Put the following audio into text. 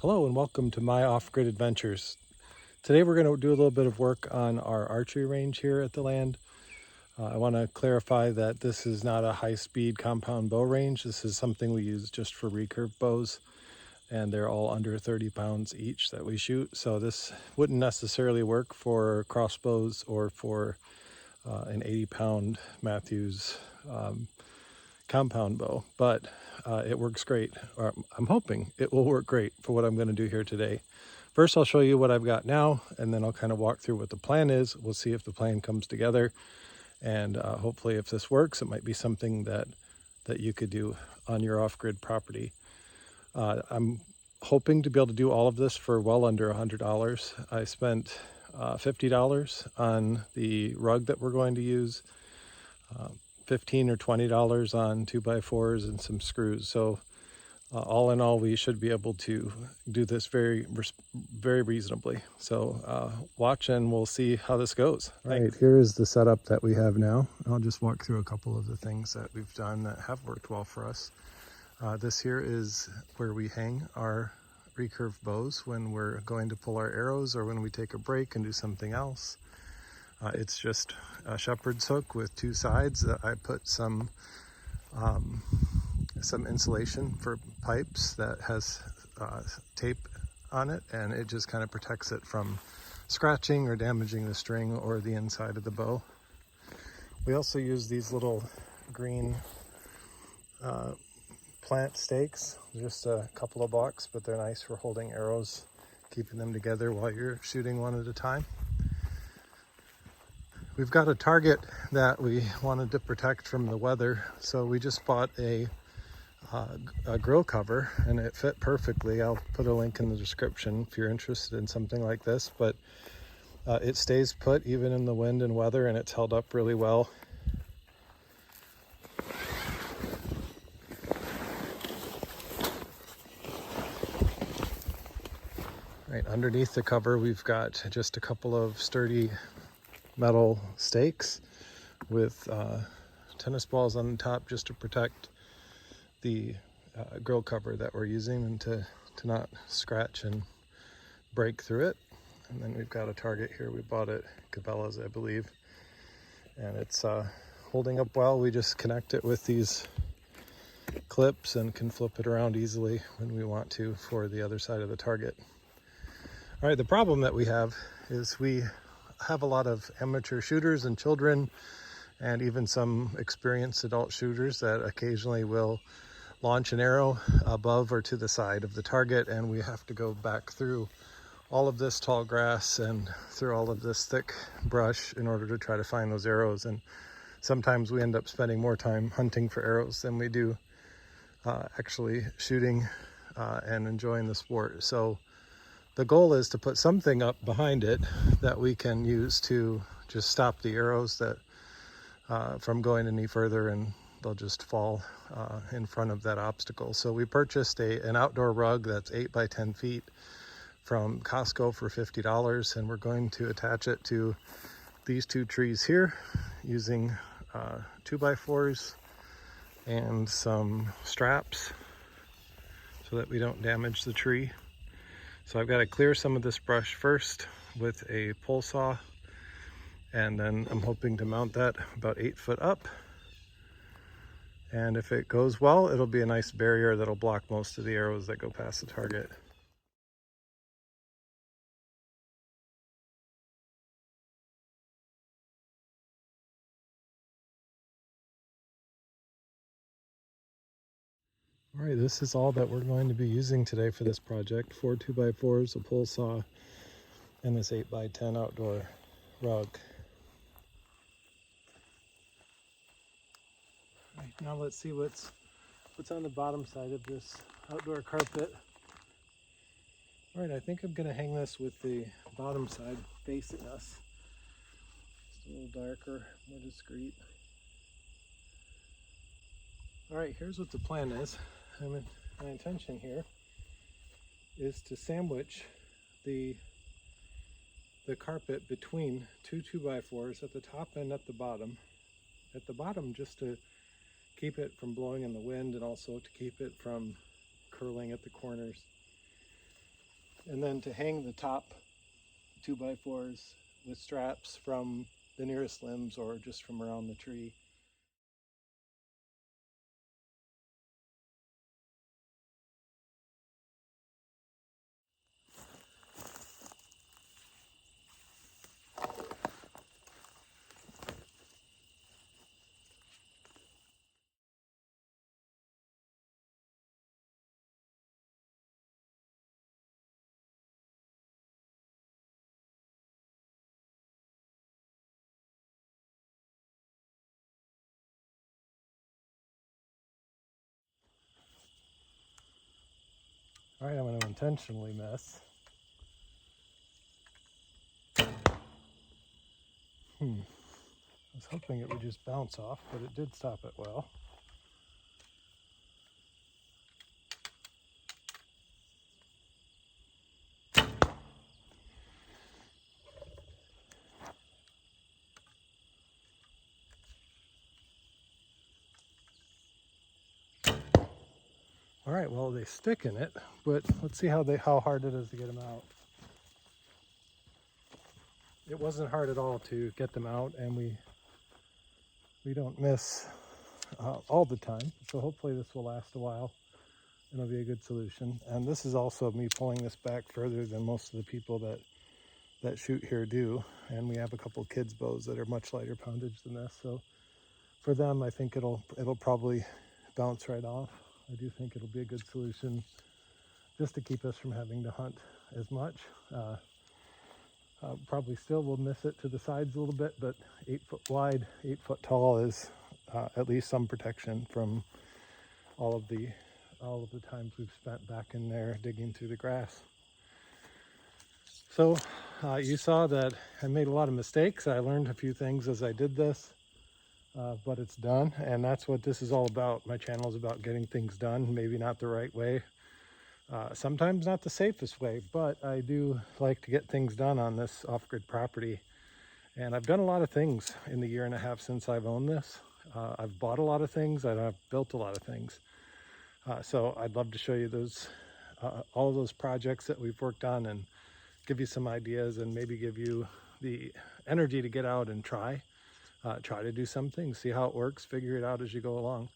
Hello and welcome to my off-grid adventures. Today we're going to do a little bit of work on our archery range here at the land. I want to clarify that this is not a high-speed compound bow range. This is something we use just for recurve bows, and they're all under 30 pounds each that we shoot. So this wouldn't necessarily work for crossbows or for an 80-pound Matthews compound bow, but it works great. Or I'm hoping it will work great for what I'm going to do here today. First, I'll show you what I've got now, and then I'll kind of walk through what the plan is. We'll see if the plan comes together, and hopefully if this works, it might be something that you could do on your off-grid property. I'm hoping to be able to do all of this for well under $100. I spent $50 on the rug that we're going to use, $15 or $20 on 2x4s and some screws. So all in all, we should be able to do this very reasonably. So watch and we'll see how this goes. All right, here is the setup that we have now. I'll just walk through a couple of the things that we've done that have worked well for us. This here is where we hang our recurve bows when we're going to pull our arrows or when we take a break and do something else. It's just a shepherd's hook with two sides that I put some insulation for pipes that has tape on it, and it just kind of protects it from scratching or damaging the string or the inside of the bow. We also use these little green plant stakes, just a couple of bucks, but they're nice for holding arrows, keeping them together while you're shooting one at a time. We've got a target that we wanted to protect from the weather, so we just bought a grill cover, and it fit perfectly. I'll put a link in the description if you're interested in something like this, but it stays put even in the wind and weather, and it's held up really well. Right underneath the cover, we've got just a couple of sturdy metal stakes with tennis balls on the top just to protect the grill cover that we're using and to not scratch and break through it. And then we've got a target here. We bought it at Cabela's, I believe, and it's holding up well. We just connect it with these clips and can flip it around easily when we want to for the other side of the target. All right, the problem that we have is we have a lot of amateur shooters and children and even some experienced adult shooters that occasionally will launch an arrow above or to the side of the target, and we have to go back through all of this tall grass and through all of this thick brush in order to try to find those arrows. And sometimes we end up spending more time hunting for arrows than we do actually shooting and enjoying the sport. So the goal is to put something up behind it that we can use to just stop the arrows that from going any further, and they'll just fall in front of that obstacle. So we purchased an outdoor rug that's 8 by 10 feet from Costco for $50, and we're going to attach it to these two trees here using 2x4s and some straps so that we don't damage the tree. So I've got to clear some of this brush first with a pole saw, and then I'm hoping to mount that about 8 foot up. And if it goes well, it'll be a nice barrier that'll block most of the arrows that go past the target. All right, this is all that we're going to be using today for this project. 4 2x4s, a pole saw, and this 8 by 10 outdoor rug. All right, now let's see what's on the bottom side of this outdoor carpet. All right, I think I'm gonna hang this with the bottom side facing us. Just a little darker, more discreet. All right, here's what the plan is. My intention here is to sandwich the carpet between two 2x4s at the top and at the bottom. At the bottom, just to keep it from blowing in the wind and also to keep it from curling at the corners. and then to hang the top 2x4s with straps from the nearest limbs or just from around the tree. All right, I'm going to intentionally miss. I was hoping it would just bounce off, but it did stop it well. All right, well, they stick in it, but let's see how hard it is to get them out. It wasn't hard at all to get them out, and we don't miss all the time, so hopefully this will last a while. It'll be a good solution. And this is also me pulling this back further than most of the people that shoot here do. And we have a couple of kids' bows that are much lighter poundage than this, so for them I think it'll probably bounce right off. I do think it'll be a good solution just to keep us from having to hunt as much. Probably still will miss it to the sides a little bit, but 8 foot wide, 8 foot tall is at least some protection from all of the times we've spent back in there digging through the grass. So you saw that I made a lot of mistakes. I learned a few things as I did this, but it's done, and that's what this is all about. My channel is about getting things done, maybe not the right way, sometimes not the safest way, but I do like to get things done on this off-grid property. And I've done a lot of things in the year and a half since I've owned this. I've bought a lot of things and I've built a lot of things. So I'd love to show you those, all of those projects that we've worked on, and give you some ideas and maybe give you the energy to get out and try to do something, see how it works, figure it out as you go along.